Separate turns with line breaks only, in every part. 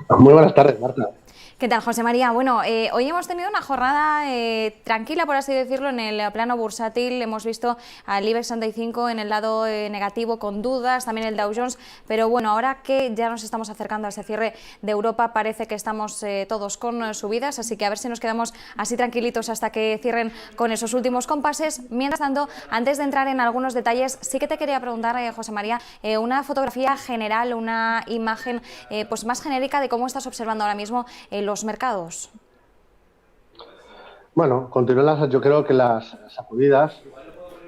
Muy buenas tardes, Marta.
¿Qué tal, José María? Bueno, hoy hemos tenido una jornada tranquila, por así decirlo, en el plano bursátil. Hemos visto al IBEX 35 en el lado negativo con dudas, también el Dow Jones, pero bueno, ahora que ya nos estamos acercando a ese cierre de Europa, parece que estamos todos con subidas, así que a ver si nos quedamos así tranquilitos hasta que cierren con esos últimos compases. Mientras tanto, antes de entrar en algunos detalles, sí que te quería preguntar, José María, una fotografía general, una imagen pues más genérica de cómo estás observando ahora mismo los mercados.
Bueno, yo creo que las sacudidas,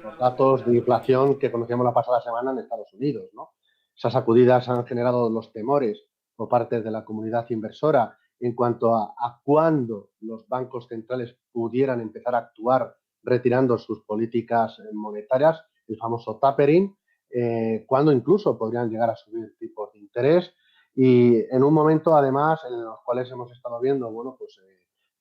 los datos de inflación que conocíamos la pasada semana en Estados Unidos, ¿no? Esas sacudidas han generado los temores por parte de la comunidad inversora en cuanto a cuándo los bancos centrales pudieran empezar a actuar retirando sus políticas monetarias, el famoso tapering, cuándo incluso podrían llegar a subir tipos de interés y en un momento además en los cuales hemos estado viendo, bueno, pues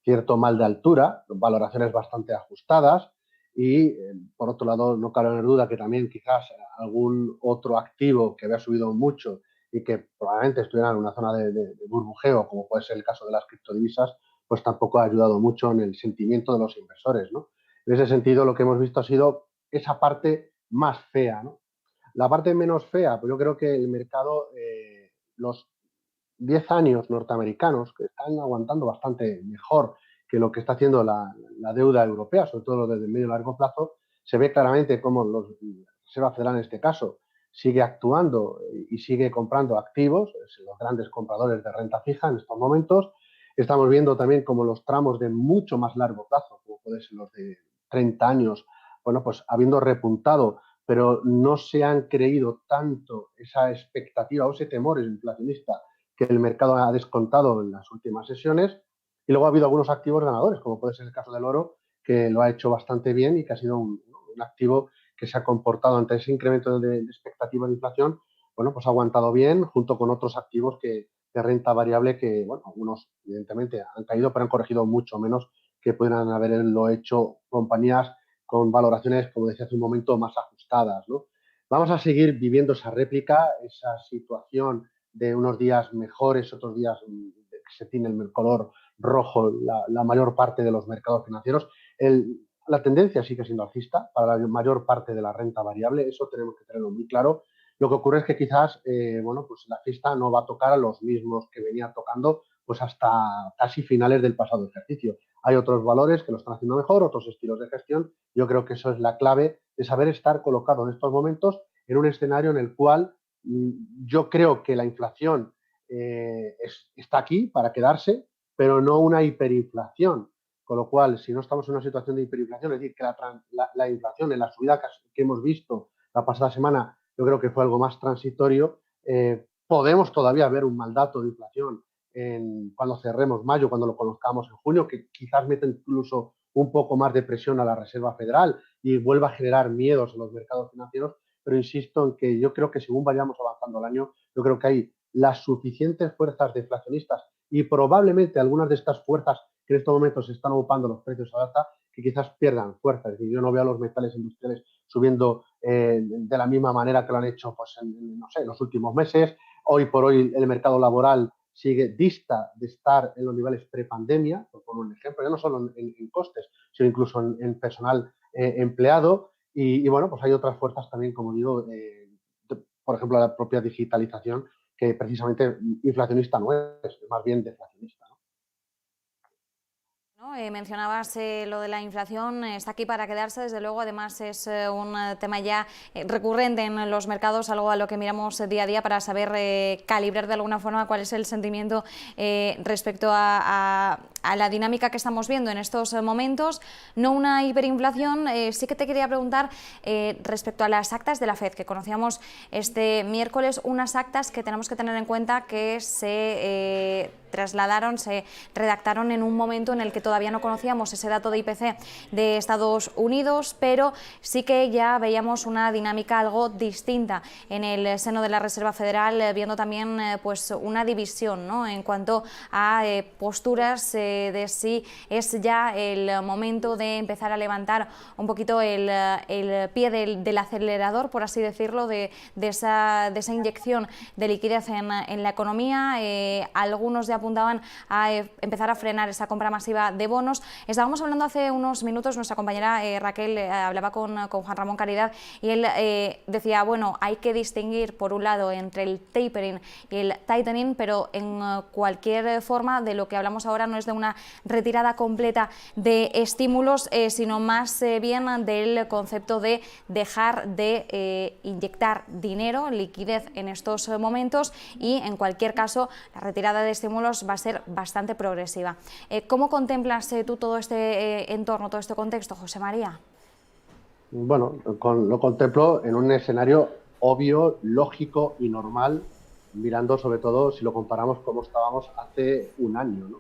cierto mal de altura, valoraciones bastante ajustadas y, por otro lado, no cabe tener duda que también quizás algún otro activo que había subido mucho y que probablemente estuviera en una zona de burbujeo, como puede ser el caso de las criptodivisas, pues tampoco ha ayudado mucho en el sentimiento de los inversores, ¿no? En ese sentido, lo que hemos visto ha sido esa parte más fea, ¿no? La parte menos fea, pues yo creo que el mercado, los 10 años norteamericanos, que están aguantando bastante mejor que lo que está haciendo la deuda europea, sobre todo desde el medio y largo plazo, se ve claramente cómo la Reserva Federal en este caso sigue actuando y sigue comprando activos, los grandes compradores de renta fija en estos momentos. Estamos viendo también como los tramos de mucho más largo plazo, como pueden ser los de 30 años, bueno, pues habiendo repuntado, pero no se han creído tanto esa expectativa o ese temor inflacionista que el mercado ha descontado en las últimas sesiones. Y luego ha habido algunos activos ganadores, como puede ser el caso del oro, que lo ha hecho bastante bien y que ha sido un activo que se ha comportado ante ese incremento de expectativa de inflación, bueno, pues ha aguantado bien junto con otros activos de renta variable que, bueno, algunos evidentemente han caído, pero han corregido mucho menos que pudieran haberlo hecho compañías con valoraciones, como decía hace un momento, más ajustadas, ¿no? Vamos a seguir viviendo esa réplica, esa situación de unos días mejores, otros días que se tiene el color rojo la mayor parte de los mercados financieros. La tendencia sigue siendo alcista para la mayor parte de la renta variable, eso tenemos que tenerlo muy claro. Lo que ocurre es que quizás, bueno, pues la alcista no va a tocar a los mismos que venía tocando pues hasta casi finales del pasado ejercicio. Hay otros valores que lo están haciendo mejor, otros estilos de gestión. Yo creo que eso es la clave de saber estar colocado en estos momentos en un escenario en el cual yo creo que la inflación está aquí para quedarse, pero no una hiperinflación. Con lo cual, si no estamos en una situación de hiperinflación, es decir, que la inflación en la subida que hemos visto la pasada semana, yo creo que fue algo más transitorio, podemos todavía ver un mal dato de inflación cuando cerremos mayo, cuando lo conozcamos en junio, que quizás meta incluso un poco más de presión a la Reserva Federal y vuelva a generar miedos en los mercados financieros, pero insisto en que yo creo que según vayamos avanzando el año, yo creo que hay las suficientes fuerzas deflacionistas y probablemente algunas de estas fuerzas que en estos momentos están ocupando los precios a alta, que quizás pierdan fuerza. Es decir, yo no veo a los metales industriales subiendo de la misma manera que lo han hecho pues, no sé, en los últimos meses. Hoy por hoy el mercado laboral sigue dista de estar en los niveles prepandemia, por poner un ejemplo, ya no solo en costes, sino incluso en personal empleado. Y, bueno, pues hay otras fuerzas también, como digo, por ejemplo, la propia digitalización, que precisamente inflacionista no es más bien deflacionista, ¿no?
¿No? Mencionabas lo de la inflación, está aquí para quedarse, desde luego, además es un tema ya recurrente en los mercados, algo a lo que miramos día a día para saber calibrar de alguna forma cuál es el sentimiento respecto a la dinámica que estamos viendo en estos momentos. No una hiperinflación, sí que te quería preguntar respecto a las actas de la FED, que conocíamos este miércoles, unas actas que tenemos que tener en cuenta que se trasladaron, se redactaron en un momento en el que todavía no conocíamos ese dato de IPC de Estados Unidos, pero sí que ya veíamos una dinámica algo distinta en el seno de la Reserva Federal, viendo también pues una división, ¿no?, en cuanto a posturas de si es ya el momento de empezar a levantar un poquito el pie del acelerador, por así decirlo, de esa inyección de liquidez en la economía. Algunos ya apuntaban a empezar a frenar esa compra masiva de bonos. Estábamos hablando hace unos minutos, nuestra compañera Raquel hablaba con Juan Ramón Caridad y él decía, bueno, hay que distinguir por un lado entre el tapering y el tightening, pero en cualquier forma de lo que hablamos ahora no es de una retirada completa de estímulos, sino más bien del concepto de dejar de inyectar dinero, liquidez en estos momentos, y en cualquier caso la retirada de estímulos va a ser bastante progresiva. ¿Cómo contemplas tú todo este entorno, todo este contexto, José María?
Bueno, lo contemplo en un escenario obvio, lógico y normal, mirando sobre todo si lo comparamos como estábamos hace un año, ¿no?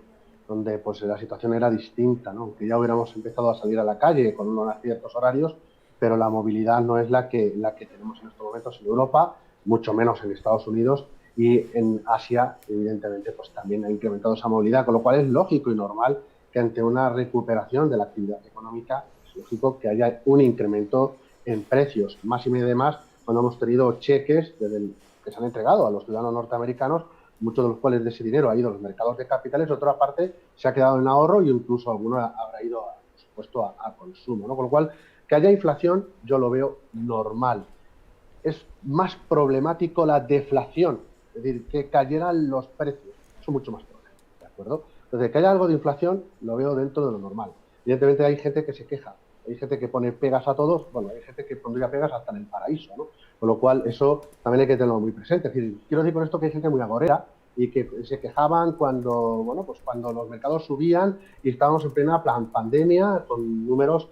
Donde pues la situación era distinta, ¿no? Aunque ya hubiéramos empezado a salir a la calle con unos ciertos horarios, pero la movilidad no es la que tenemos en estos momentos en Europa, mucho menos en Estados Unidos, y en Asia, evidentemente, pues también ha incrementado esa movilidad, con lo cual es lógico y normal que ante una recuperación de la actividad económica es lógico que haya un incremento en precios, más y demás cuando hemos tenido cheques que se han entregado a los ciudadanos norteamericanos, muchos de los cuales de ese dinero ha ido a los mercados de capitales, otra parte se ha quedado en ahorro y incluso alguno habrá ido, por supuesto, a consumo, ¿no? Con lo cual, que haya inflación yo lo veo normal. Es más problemático la deflación, es decir, que cayeran los precios, eso es mucho más problemático, ¿de acuerdo? Entonces, que haya algo de inflación lo veo dentro de lo normal. Evidentemente hay gente que se queja, hay gente que pone pegas a todos, bueno, hay gente que pondría pegas hasta en el paraíso, ¿no? Con lo cual, eso también hay que tenerlo muy presente. Es decir, quiero decir con esto que hay gente muy agorera y que se quejaban cuando, bueno, pues cuando los mercados subían y estábamos en plena pandemia con números,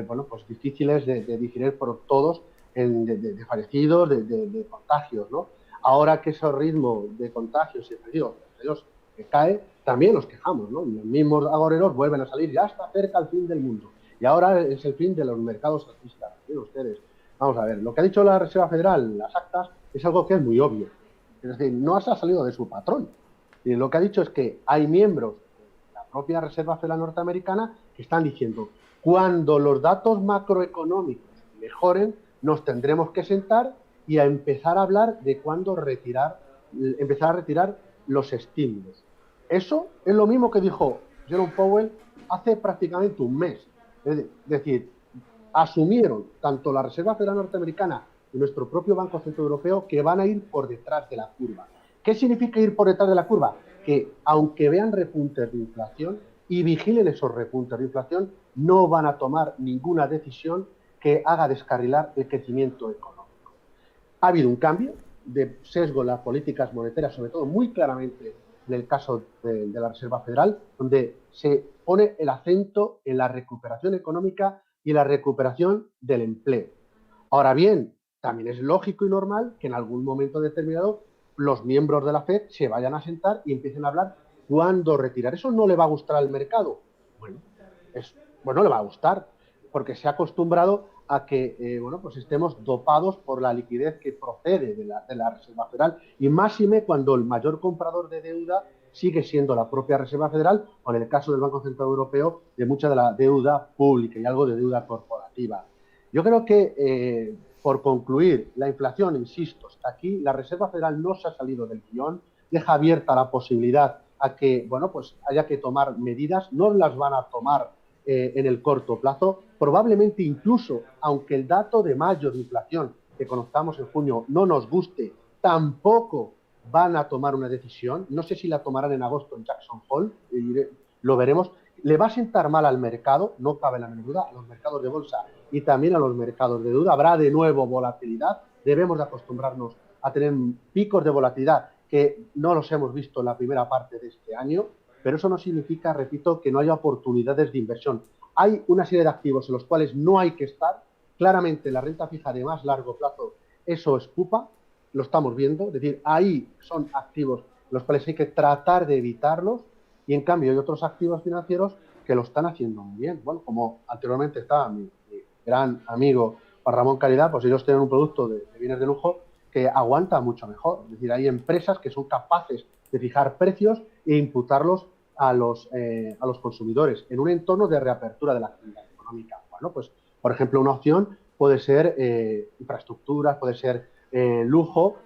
bueno, pues difíciles de digerir por todos, de fallecidos, de contagios, ¿no? Ahora que ese ritmo de contagios y fallecidos que cae, también nos quejamos, ¿no? Y los mismos agoreros vuelven a salir, ya está cerca el fin del mundo. Y ahora es el fin de los mercados alcistas. Miren ustedes, vamos a ver, lo que ha dicho la Reserva Federal, las actas, es algo que es muy obvio. Es decir, no se ha salido de su patrón. Y lo que ha dicho es que hay miembros de la propia Reserva Federal norteamericana que están diciendo, cuando los datos macroeconómicos mejoren, nos tendremos que sentar y a empezar a hablar de cuándo empezar a retirar los estímulos. Eso es lo mismo que dijo Jerome Powell hace prácticamente un mes. Es decir, asumieron tanto la Reserva Federal norteamericana y nuestro propio Banco Central Europeo que van a ir por detrás de la curva. ¿Qué significa ir por detrás de la curva? Que aunque vean repuntes de inflación y vigilen esos repuntes de inflación, no van a tomar ninguna decisión que haga descarrilar el crecimiento económico. Ha habido un cambio de sesgo en las políticas monetarias, sobre todo muy claramente en el caso de la Reserva Federal, donde se pone el acento en la recuperación económica y la recuperación del empleo. Ahora bien, también es lógico y normal que en algún momento determinado los miembros de la FED se vayan a sentar y empiecen a hablar cuándo retirar. ¿Eso no le va a gustar al mercado? Bueno, le va a gustar, porque se ha acostumbrado a que bueno, pues estemos dopados por la liquidez que procede de la Reserva Federal, y máxime cuando el mayor comprador de deuda sigue siendo la propia Reserva Federal, o en el caso del Banco Central Europeo, de mucha de la deuda pública y algo de deuda corporativa. Yo creo que, por concluir, la inflación, insisto, está aquí, la Reserva Federal no se ha salido del guión, deja abierta la posibilidad a que, bueno, pues haya que tomar medidas, no las van a tomar en el corto plazo, probablemente incluso, aunque el dato de mayo de inflación que conozcamos en junio no nos guste, tampoco van a tomar una decisión, no sé si la tomarán en agosto en Jackson Hole, lo veremos. Le va a sentar mal al mercado, no cabe la menor duda, a los mercados de bolsa y también a los mercados de deuda. Habrá de nuevo volatilidad, debemos de acostumbrarnos a tener picos de volatilidad que no los hemos visto en la primera parte de este año, pero eso no significa, repito, que no haya oportunidades de inversión. Hay una serie de activos en los cuales no hay que estar. Claramente la renta fija de más largo plazo, eso es pupa, lo estamos viendo, es decir, ahí son activos los cuales hay que tratar de evitarlos, y en cambio hay otros activos financieros que lo están haciendo muy bien. Bueno, como anteriormente estaba mi gran amigo Juan Ramón Caridad, pues ellos tienen un producto de bienes de lujo que aguanta mucho mejor. Es decir, hay empresas que son capaces de fijar precios e imputarlos a los consumidores en un entorno de reapertura de la actividad económica. Bueno, pues, por ejemplo, una opción puede ser infraestructuras, puede ser lujo,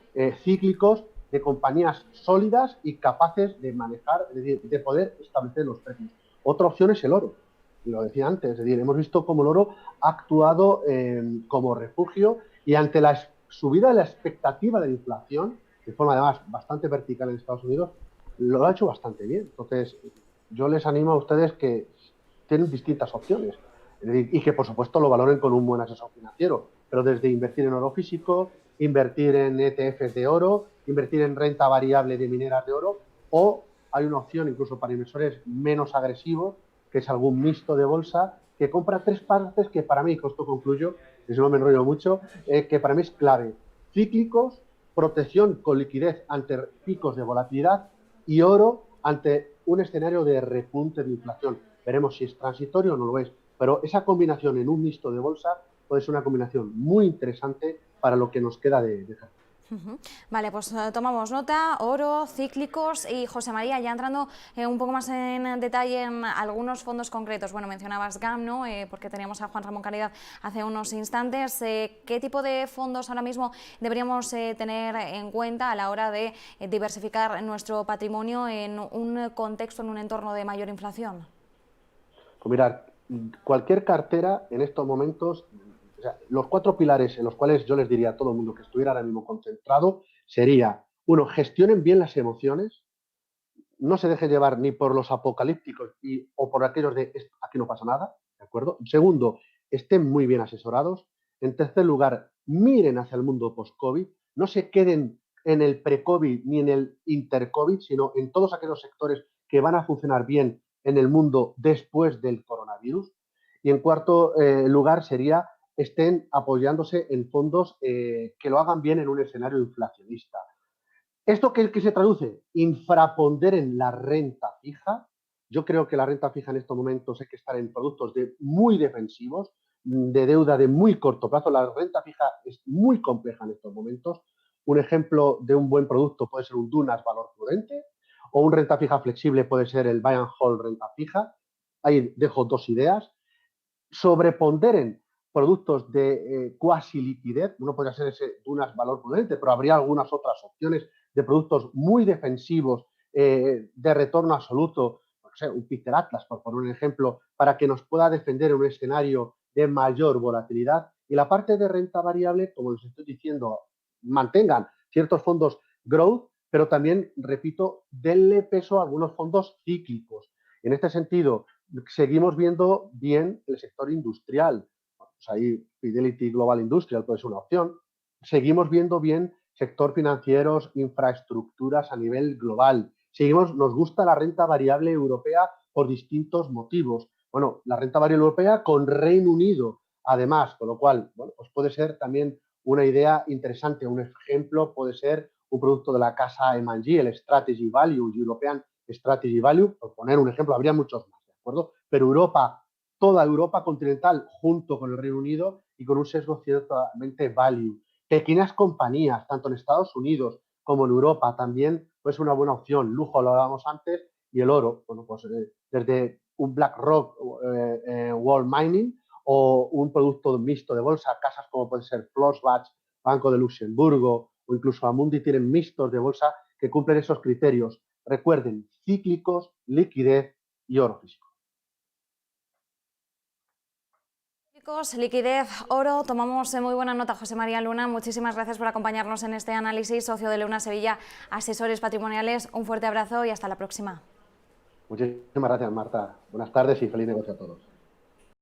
cíclicos, de compañías sólidas y capaces de manejar, es decir, de poder establecer los precios. Otra opción es el oro, lo decía antes, es decir, hemos visto cómo el oro ha actuado como refugio y ante la subida de la expectativa de la inflación, de forma además bastante vertical en Estados Unidos, lo ha hecho bastante bien. Entonces, yo les animo a ustedes que tienen distintas opciones, es decir, y que por supuesto lo valoren con un buen asesor financiero, pero desde invertir en oro físico, invertir en ETFs de oro, invertir en renta variable de mineras de oro, o hay una opción incluso para inversores menos agresivos, que es algún mixto de bolsa, que compra tres partes que para mí, con esto concluyo, y si no me enrollo mucho, que para mí es clave. Cíclicos, protección con liquidez ante picos de volatilidad y oro ante un escenario de repunte de inflación. Veremos si es transitorio o no lo es, pero esa combinación en un mixto de bolsa puede ser una combinación muy interesante para lo que nos queda de ejercicio.
Vale, pues tomamos nota, oro, cíclicos y José María, ya entrando un poco más en detalle en algunos fondos concretos. Bueno, mencionabas GAM, ¿no? Porque teníamos a Juan Ramón Caridad hace unos instantes. ¿Qué tipo de fondos ahora mismo deberíamos tener en cuenta a la hora de diversificar nuestro patrimonio en un contexto, en un entorno de mayor inflación?
Pues mirad, cualquier cartera en estos momentos, o sea, los cuatro pilares en los cuales yo les diría a todo el mundo que estuviera ahora mismo concentrado sería, uno, gestionen bien las emociones, no se deje llevar ni por los apocalípticos o por aquellos de aquí no pasa nada, ¿de acuerdo? Segundo, estén muy bien asesorados. En tercer lugar, miren hacia el mundo post-COVID, no se queden en el pre-COVID ni en el inter-COVID, sino en todos aquellos sectores que van a funcionar bien en el mundo después del coronavirus. Y en cuarto lugar sería estén apoyándose en fondos que lo hagan bien en un escenario inflacionista. ¿Esto qué se traduce? Infraponderen la renta fija. Yo creo que la renta fija en estos momentos hay que estar en productos muy defensivos, de deuda de muy corto plazo. La renta fija es muy compleja en estos momentos. Un ejemplo de un buen producto puede ser un Dunas Valor Prudente o un renta fija flexible puede ser el Buy and Hold renta fija. Ahí dejo dos ideas. Sobreponderen productos de cuasi liquidez, uno podría ser ese Dunas Valor Prudente, pero habría algunas otras opciones de productos muy defensivos de retorno absoluto, no sé, un Peter Atlas, por poner un ejemplo, para que nos pueda defender en un escenario de mayor volatilidad. Y la parte de renta variable, como les estoy diciendo, mantengan ciertos fondos growth, pero también, repito, denle peso a algunos fondos cíclicos. En este sentido, seguimos viendo bien el sector industrial. Pues ahí Fidelity Global Industrial puede ser una opción. Seguimos viendo bien sector financieros, infraestructuras a nivel global. Nos gusta la renta variable europea por distintos motivos. Bueno, la renta variable europea con Reino Unido, además, con lo cual, bueno, pues puede ser también una idea interesante. Un ejemplo puede ser un producto de la casa M&G, el Strategy Value, European Strategy Value, por poner un ejemplo, habría muchos más, ¿de acuerdo? Pero Europa, toda Europa continental, junto con el Reino Unido y con un sesgo ciertamente value. Pequeñas compañías, tanto en Estados Unidos como en Europa, también pues una buena opción. Lujo, lo hablábamos antes, y el oro, bueno, pues desde un BlackRock World Mining o un producto mixto de bolsa, casas como pueden ser Flossbach, Banco de Luxemburgo o incluso Amundi tienen mixtos de bolsa que cumplen esos criterios. Recuerden, cíclicos, liquidez y oro físico.
Liquidez, oro, tomamos muy buena nota, José María Luna. Muchísimas gracias por acompañarnos en este análisis, socio de Luna Sevilla, asesores patrimoniales. Un fuerte abrazo y hasta la próxima.
Muchísimas gracias, Marta. Buenas tardes y feliz negocio a todos.